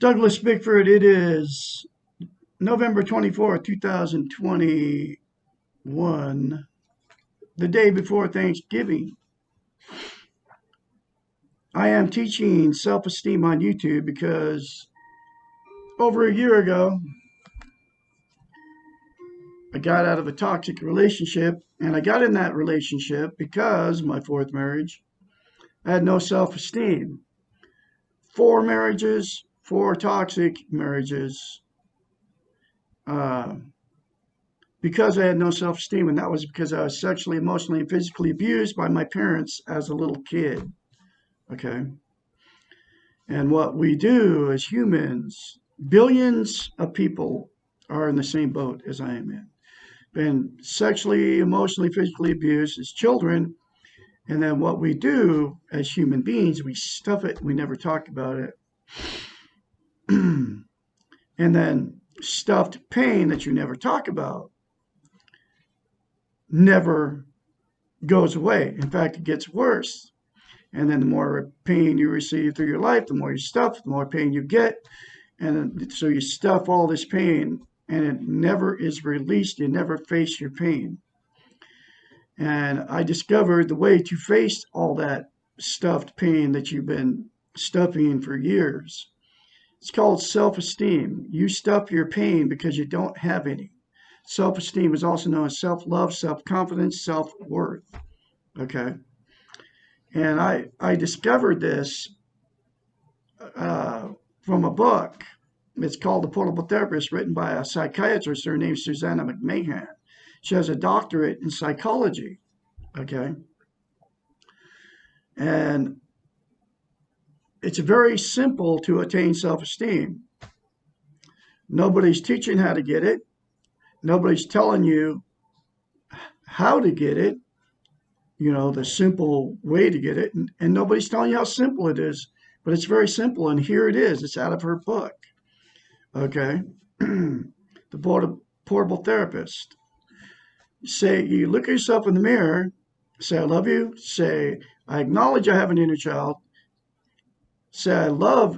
Douglas Bickford, it is November 24th, 2021, the day before Thanksgiving. I am teaching self-esteem on YouTube because over a year ago, I got out of a toxic relationship, and I got in that relationship because my fourth marriage, I had no self-esteem. Four marriages, four toxic marriages, uh, because I had no self-esteem, and that was because I was sexually, emotionally, and physically abused by my parents as a little kid. Okay. And what we do as humans, billions of people are in the same boat as I am in. Been sexually, emotionally, physically abused as children. And then what we do as human beings, we stuff it, we never talk about it. And then stuffed pain that you never talk about never goes away. In fact, it gets worse. And then the more pain you receive through your life, the more you stuff, the more pain you get. And so you stuff all this pain and it never is released. You never face your pain. And I discovered the way to face all that stuffed pain that you've been stuffing for years. It's called self-esteem. You stuff your pain because you don't have any. Self-esteem is also known as self-love, self-confidence, self-worth. Okay. And I discovered this from a book. It's called The Portable Therapist, written by a psychiatrist. Her name's S.McMahon-458-232-5238. She has a doctorate in psychology. Okay. And it's very simple to attain self-esteem. Nobody's teaching how to get it. Nobody's telling you how to get it, the simple way to get it. And nobody's telling you how simple it is, but it's very simple. And here it is. It's out of her book. Okay. The Portable Therapist. Say, you look at yourself in the mirror, say, I love you. Say, I acknowledge I have an inner child. Say, I love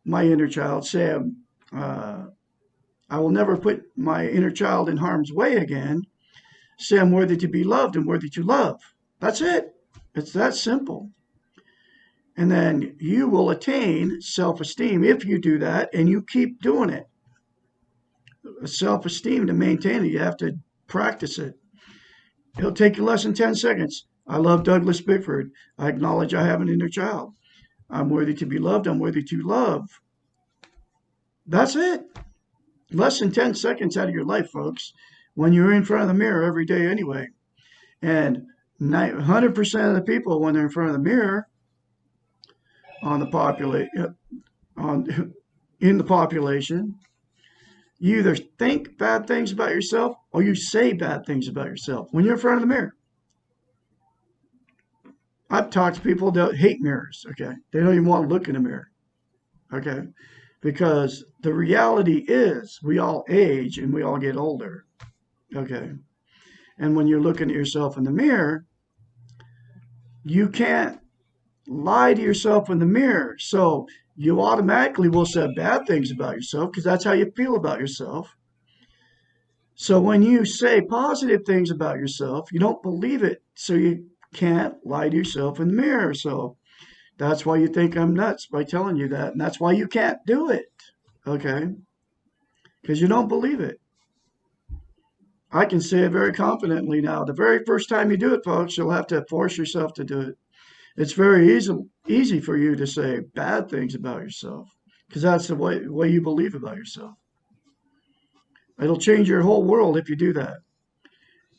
my inner child. Say, I will never put my inner child in harm's way again. Say, I'm worthy to be loved and worthy to love. That's it. It's that simple. And then you will attain self-esteem if you do that and you keep doing it. Self-esteem, to maintain it, you have to practice it. It'll take you less than 10 seconds. I love Douglas Bickford. I acknowledge I have an inner child. I'm worthy to be loved. I'm worthy to love. That's it. Less than 10 seconds out of your life, folks, when you're in front of the mirror every day anyway. And 100% of the people, when they're in front of the mirror in the population, you either think bad things about yourself or you say bad things about yourself when you're in front of the mirror. I've talked to people that hate mirrors, okay? They don't even want to look in a mirror, okay? Because the reality is we all age and we all get older, okay? And when you're looking at yourself in the mirror, you can't lie to yourself in the mirror. So you automatically will say bad things about yourself because that's how you feel about yourself. So when you say positive things about yourself, you don't believe it. So you can't lie to yourself in the mirror. So that's why you think I'm nuts by telling you that. And that's why you can't do it. Okay? Because you don't believe it. I can say it very confidently now. The very first time you do it, folks, you'll have to force yourself to do it. It's very easy for you to say bad things about yourself because that's the way you believe about yourself. It'll change your whole world if you do that.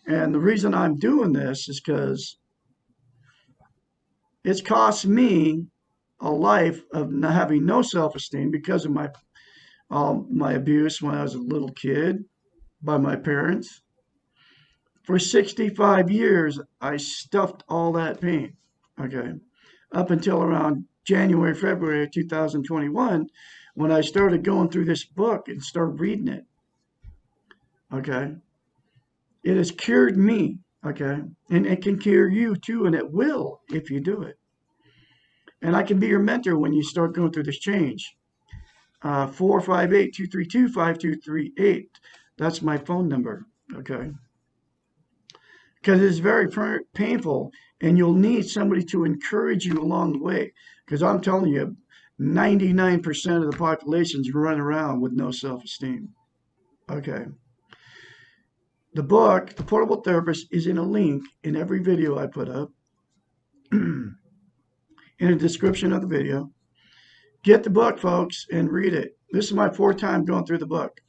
And the reason I'm doing this is because it's cost me a life of not having no self-esteem because of my abuse when I was a little kid by my parents. For 65 years, I stuffed all that pain, okay, up until around January, February of 2021, when I started going through this book and started reading it, okay. It has cured me, okay, and it can cure you too, and it will if you do it. And I can be your mentor when you start going through this change. S.McMahon-458-232-5238. That's my phone number. Okay. Because it's very painful, and you'll need somebody to encourage you along the way. Because I'm telling you, 99% of the populations run around with no self-esteem. Okay. The book, The Portable Therapist, is in a link in every video I put up, in a description of the video. Get the book, folks, and read it. This is my fourth time going through the book.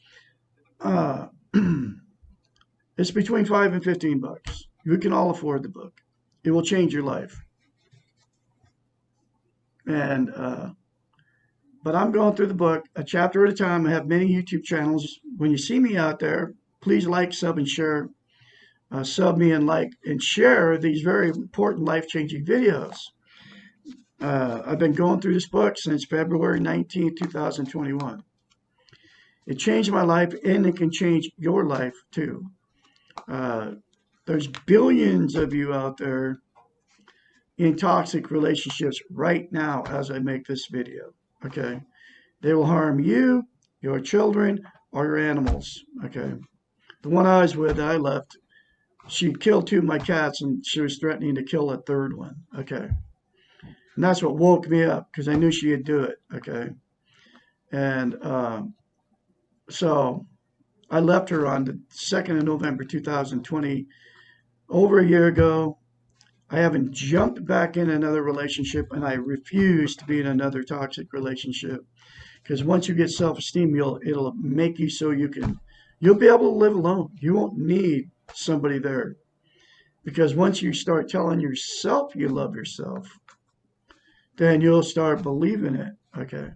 It's between $5 and $15. You can all afford the book. It will change your life. And but I'm going through the book a chapter at a time. I have many YouTube channels. When you see me out there, please like, sub, and share. Sub me and like and share these very important life-changing videos. I've been going through this book since February 19, 2021. It changed my life, and it can change your life too. There's billions of you out there in toxic relationships right now as I make this video. Okay. They will harm you, your children, or your animals. Okay. The one I was with, I left, she killed 2 of my cats, and she was threatening to kill a third one. Okay. And that's what woke me up, because I knew she'd do it. Okay. And so I left her on the 2nd of November 2020, over a year ago. I haven't jumped back in another relationship, and I refuse to be in another toxic relationship. Because once you get self-esteem, it'll make you so you'll be able to live alone. You won't need somebody there. Because once you start telling yourself you love yourself, then you'll start believing it. Okay.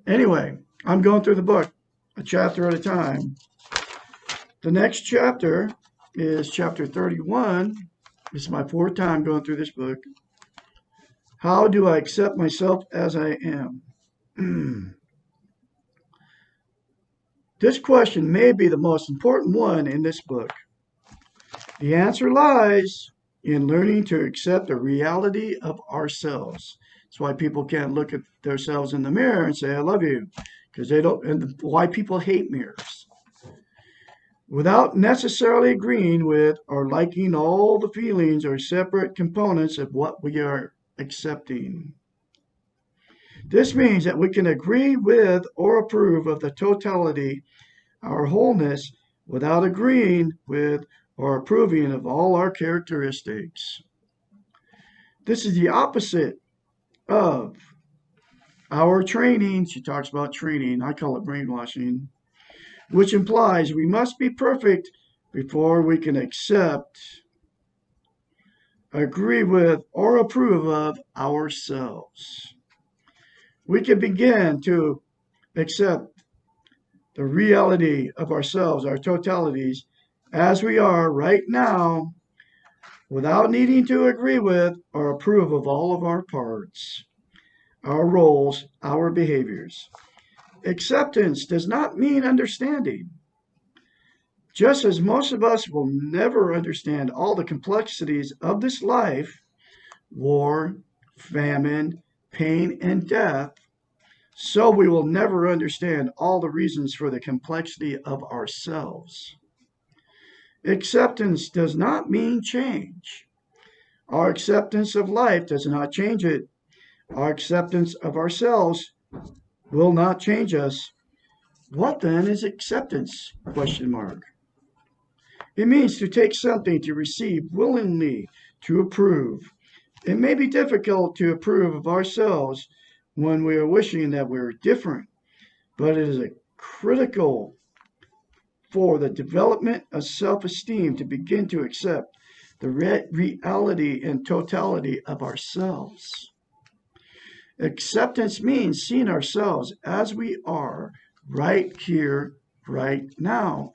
Anyway, I'm going through the book a chapter at a time. The next chapter is chapter 31. This is my 4th time going through this book. How do I accept myself as I am? This question may be the most important one in this book. The answer lies in learning to accept the reality of ourselves. That's why people can't look at themselves in the mirror and say, I love you. Because they don't, and why people hate mirrors. Without necessarily agreeing with or liking all the feelings or separate components of what we are accepting. This means that we can agree with or approve of the totality, our wholeness, without agreeing with or approving of all our characteristics. This is the opposite of our training. She talks about training. I call it brainwashing, which implies we must be perfect before we can accept, agree with, or approve of ourselves. We can begin to accept the reality of ourselves, our totalities, as we are right now, without needing to agree with or approve of all of our parts, our roles, our behaviors. Acceptance does not mean understanding. Just as most of us will never understand all the complexities of this life, war, famine, pain, and death, so we will never understand all the reasons for the complexity of ourselves. Acceptance does not mean change. Our acceptance of life does not change it. Our acceptance of ourselves will not change us. What then is acceptance? ? It means to take something, to receive willingly, to approve. It may be difficult to approve of ourselves when we are wishing that we were different, but it is critical for the development of self-esteem to begin to accept the reality and totality of ourselves. Acceptance means seeing ourselves as we are right here, right now,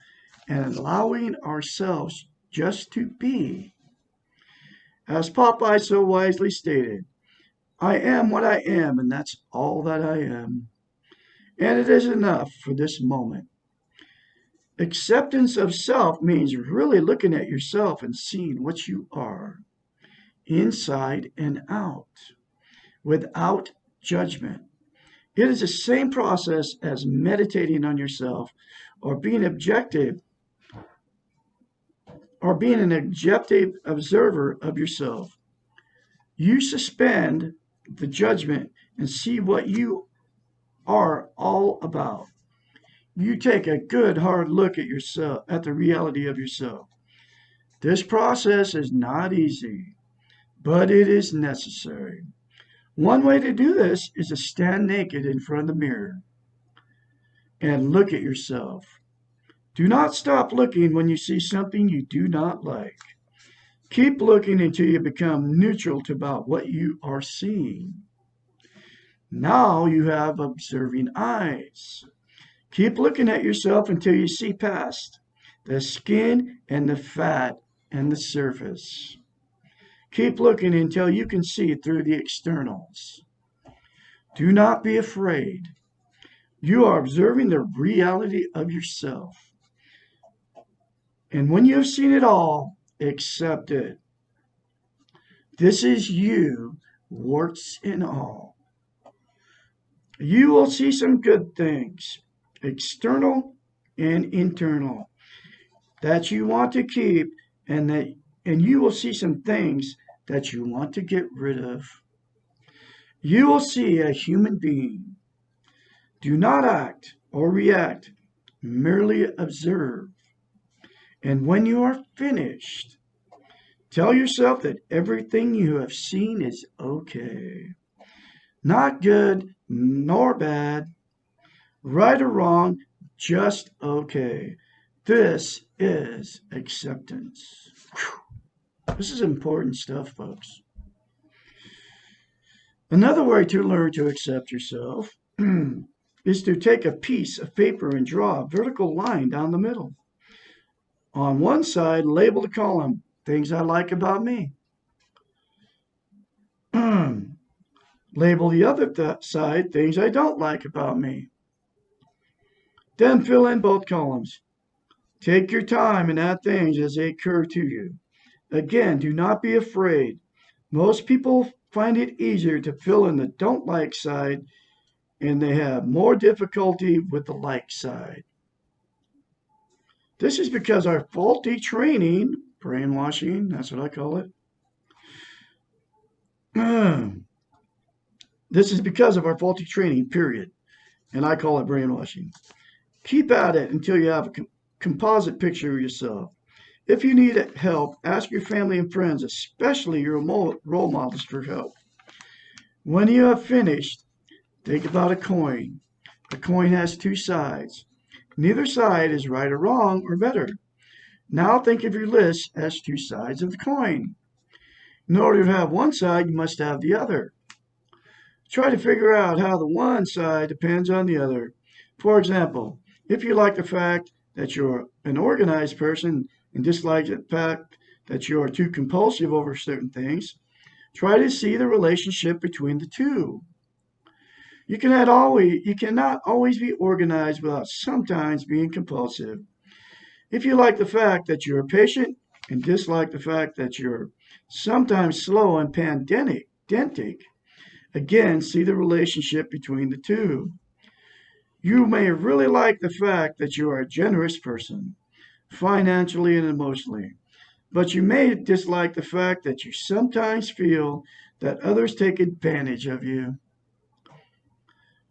and allowing ourselves just to be. As Popeye so wisely stated, I am what I am, and that's all that I am. And it is enough for this moment. Acceptance of self means really looking at yourself and seeing what you are, inside and out, without judgment. It is the same process as meditating on yourself or being objective or being an objective observer of yourself. You suspend the judgment and see what you are all about. You take a good hard look at yourself, at the reality of yourself. This process is not easy, but it is necessary. One way to do this is to stand naked in front of the mirror and look at yourself. Do not stop looking when you see something you do not like. Keep looking until you become neutral about what you are seeing. Now you have observing eyes. Keep looking at yourself until you see past the skin and the fat and the surface. Keep looking until you can see through the externals. Do not be afraid. You are observing the reality of yourself. And when you have seen it all, accept it. This is you, warts and all. You will see some good things, external and internal, that you want to keep, and you will see some things that you want to get rid of. You will see a human being. Do not act or react, merely observe. And when you are finished, tell yourself that everything you have seen is okay. Not good nor bad, right or wrong, just okay. This is acceptance. Whew. This is important stuff, folks. Another way to learn to accept yourself is to take a piece of paper and draw a vertical line down the middle. On one side, label the column, things I like about me. Label the other side, things I don't like about me. Then fill in both columns. Take your time and add things as they occur to you. Again, do not be afraid. Most people find it easier to fill in the don't like side, and they have more difficulty with the like side. This is because our faulty training, brainwashing, that's what I call it. This is because of our faulty training, period. And I call it brainwashing. Keep at it until you have a composite picture of yourself. If you need help, ask your family and friends, especially your role models, for help. When you have finished, think about a coin. A coin has two sides. Neither side is right or wrong or better. Now think of your list as two sides of the coin. In order to have one side, you must have the other. Try to figure out how the one side depends on the other. For example, if you like the fact that you're an organized person and dislike the fact that you are too compulsive over certain things, try to see the relationship between the two. You cannot always be organized without sometimes being compulsive. If you like the fact that you're patient and dislike the fact that you're sometimes slow and pedantic, again, see the relationship between the two. You may really like the fact that you are a generous person, financially and emotionally, but you may dislike the fact that you sometimes feel that others take advantage of you.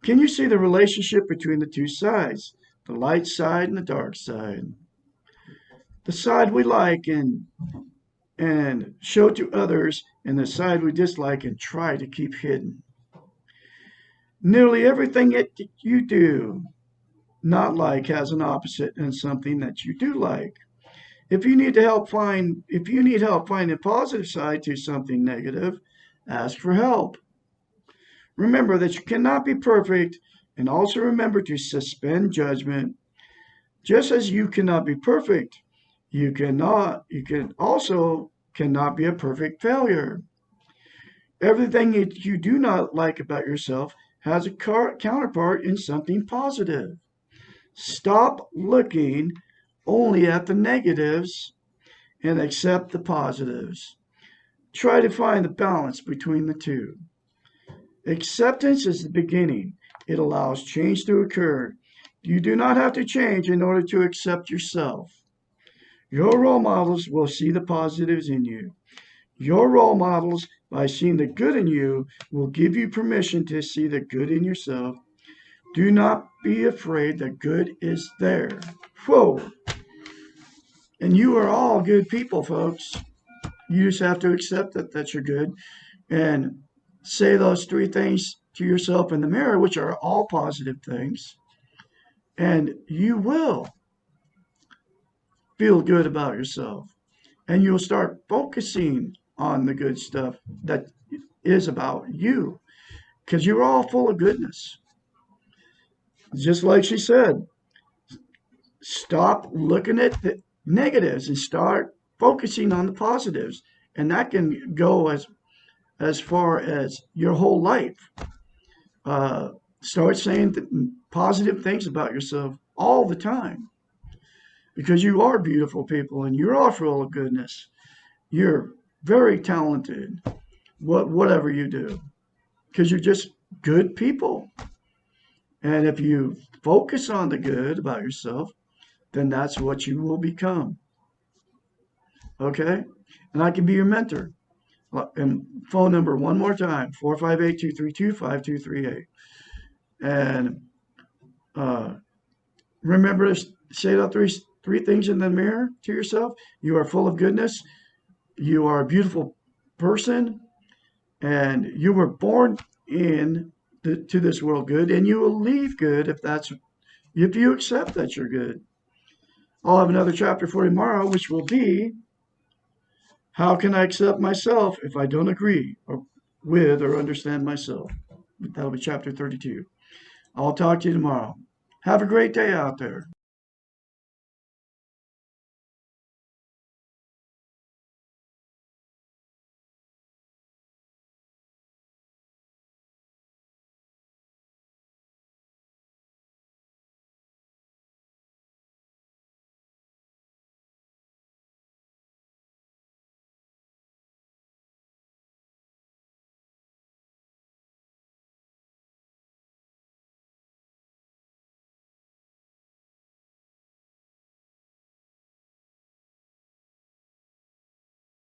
Can you see the relationship between the two sides, the light side and the dark side? The side we like and show to others, and the side we dislike and try to keep hidden. Nearly everything that you do not like has an opposite and something that you do like. If you need help finding a positive side to something negative, ask for help. Remember that you cannot be perfect, and also remember to suspend judgment. Just as you cannot be perfect, you also cannot be a perfect failure. Everything that you do not like about yourself has a counterpart in something positive. Stop looking only at the negatives and accept the positives. Try to find the balance between the two. Acceptance is the beginning. It allows change to occur. You do not have to change in order to accept yourself. Your role models will see the positives in you. Your role models, by seeing the good in you, will give you permission to see the good in yourself. Do not be afraid the good is there. Whoa. And you are all good people, folks. You just have to accept that you're good and say those three things to yourself in the mirror, which are all positive things. And you will feel good about yourself. And you'll start focusing on the good stuff that is about you because you're all full of goodness. Just like she said, stop looking at the negatives and start focusing on the positives. And that can go as far as your whole life. Uh, Start saying positive things about yourself all the time because you are beautiful people and you're all full of goodness. You're very talented, whatever you do, because you're just good people. And if you focus on the good about yourself, then that's what you will become. Okay? And I can be your mentor. And phone number one more time, 458-232-5238. And uh, remember to say the three things in the mirror to yourself. You are full of goodness. You are a beautiful person. And you were born to this world good. And you will leave good if you accept that you're good. I'll have another chapter for tomorrow, which will be how can I accept myself if I don't agree with or understand myself? That'll be chapter 32. I'll talk to you tomorrow. Have a great day out there.